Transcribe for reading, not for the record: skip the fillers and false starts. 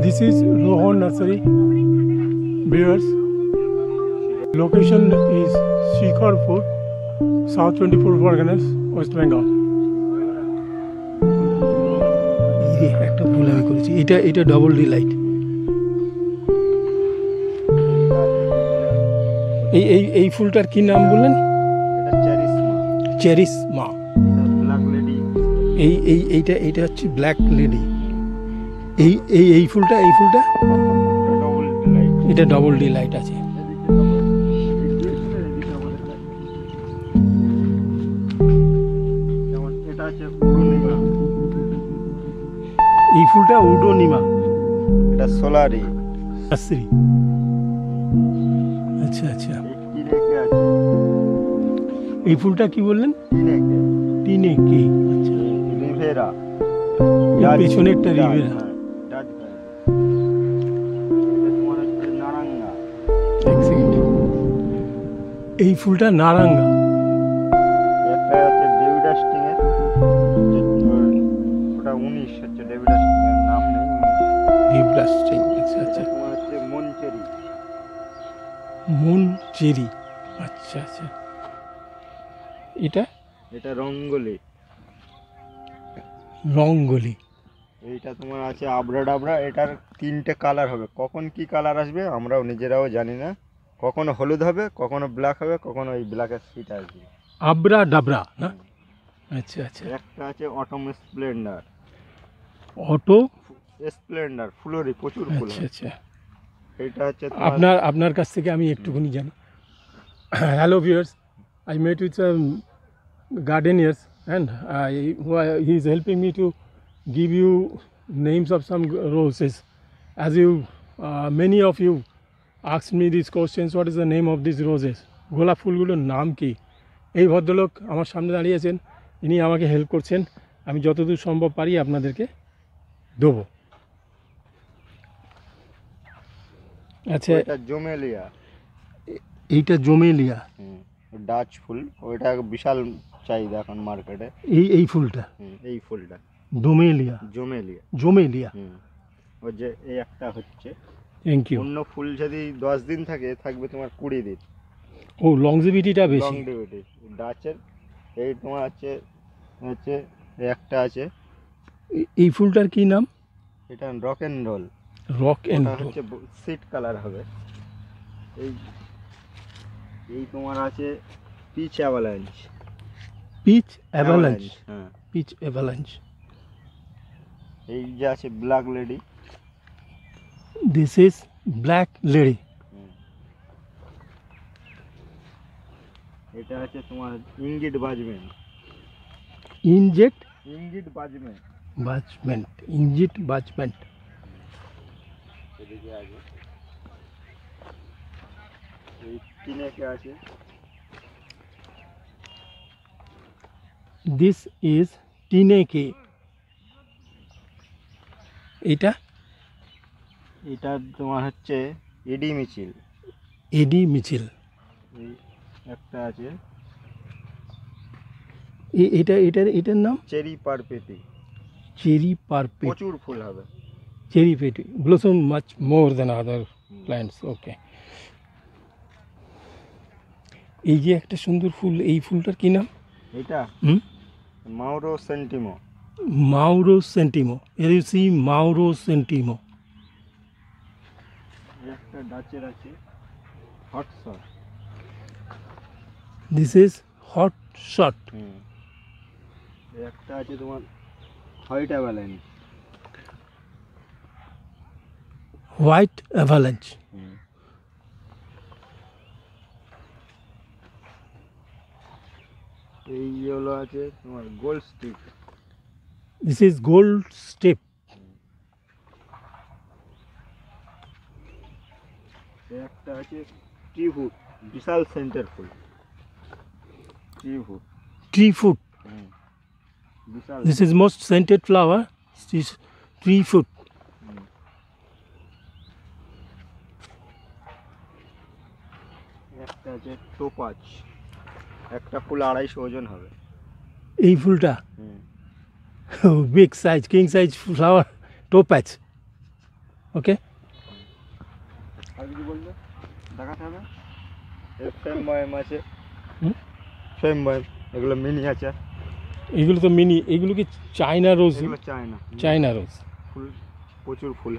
This is Rohan Nursery. Viewers, location is Shikharpur, South 24 Parganas, West Bengal. একটা ভুল আমি করেছি, এটা ডবল ডি লাইট। এই ফুলটার কি নাম বললেন? চেরিসমা। এইটা হচ্ছে ব্ল্যাক লেডি। এই ফুলটা এটা ডবল ডি লাইট আছে। এই ফুলটা উডোনিমা, এটা সোলারি। আচ্ছা আচ্ছা, এই ফুলটা কি বললেন? টিনেকে। আচ্ছা, রিভেরা। পেছনে একটা রিভেরা। এই ফুলটা নারাঙ্গা। একটা আছে ডেভিডাস্টিং এর, ওটা 19 হচ্ছে ডেভিডাস্টিং এর নাম নেই। ডেভিডাস্টিং। আচ্ছা আচ্ছা, তোমার হচ্ছে মনচেরি। মনচেরি। আচ্ছা আচ্ছা, এটা রঙ্গলি। এইটা তোমার আছে আবরা ডাবরা। এটার 3টে কালার হবে, কখন কি কালার আসবে আমরাও নিজেরাও জানি না। কখনো হলুদ হবে, কখনো ব্ল্যাক হবে, কখনো এই ব্ল্যাকের সিট আসবে। আবরা ডাবরা না? আচ্ছা আচ্ছা। একটা আছে অটো স্প্লেন্ডার। অটো স্প্লেন্ডার ফুলরি, প্রচুর ফুল। আচ্ছা আচ্ছা, এটা হচ্ছে আপনার কাছ থেকে আমি একটুখানি জানি। Hello viewers, I met with some gardeners and he is helping me to give you names of some roses. As you many of you asked me these questions, what is the name of these roses? গোলাপ ফুলগুলোর নাম কি? এই ভদ্রলোক আমার সামনে দাঁড়িয়ে আছেন, ইনি আমাকে হেল্প করছেন। আমি যতদূর সম্ভব পারি আপনাদেরকে দেবো। আচ্ছা, এটা জোমেলিয়া। এইটা জোমেলিয়া, ডাচ ফুল। ওইটা বিশাল চাহিদা এখন মার্কেটে। এই ফুলটা, এই ফুলটা জোমেলিয়া। ওই যে এই একটা হচ্ছে। Thank you. অন্য ফুল যদি 10 দিন থাকবে তোমার 20 দিন। ও, লংজিভিটিটা বেশি। লংজিভিটি ডাচের। এই তোমার হচ্ছে এই একটা আছে। এই ফুলটার কি নাম? এটা রক এন্ড রোল। হচ্ছে সিট কালার হবে। এই তোমার আছে পিচ অ্যাভালাঞ্চ। হ্যাঁ, পিচ অ্যাভালাঞ্চ। এই যে আছে black lady. This is black lady. এটা আছে তোমার ইঙ্গিট বাজমেন্ট। ইঞ্জিট বাজমেন্ট। এদিকে আছে এই টিনেকে আছে। This is Tineke. এটা তোমার হচ্ছে এডি মিচিল। এই একটা আছে। এটার নাম চেরি পারপেটি। প্রচুর ফুল হবে। চেরি পেটি blossom much more than other plants. ওকে, এই যে একটা সুন্দর ফুল, এই ফুলটার কি নাম? এটা মাউরো সেন্টিমো। মাউরো সেন্টিমো। একটা ডাচের আছে hot shot. This is hot shot. একটা আছে তোমার হোয়াইট অ্যাভালাঞ্চ। এই হলো আছে তোমার gold step. This is gold step. একটা আছে ট্রি-ফুট, বিশাল সেন্টার ফুল। ট্রি-ফুট। This is most scented flower. This tree-foot. একটা আছে টোপাজ। একটা ফুল 250 ওজন হবে। এই ফুলটা big size, king size flower, topaz. Okay. আর কিছু বলবে দেখাতে হবে। এর ফ্রেম বয়াম আছে, হুম? ফ্রেম বয়াম, এগুলো মিনি আছে, এগুলো তো মিনি, এগুলো কি চায়না রোজ? এগুলো চায় না, চায়না রোজ। ফুল প্রচুর ফুল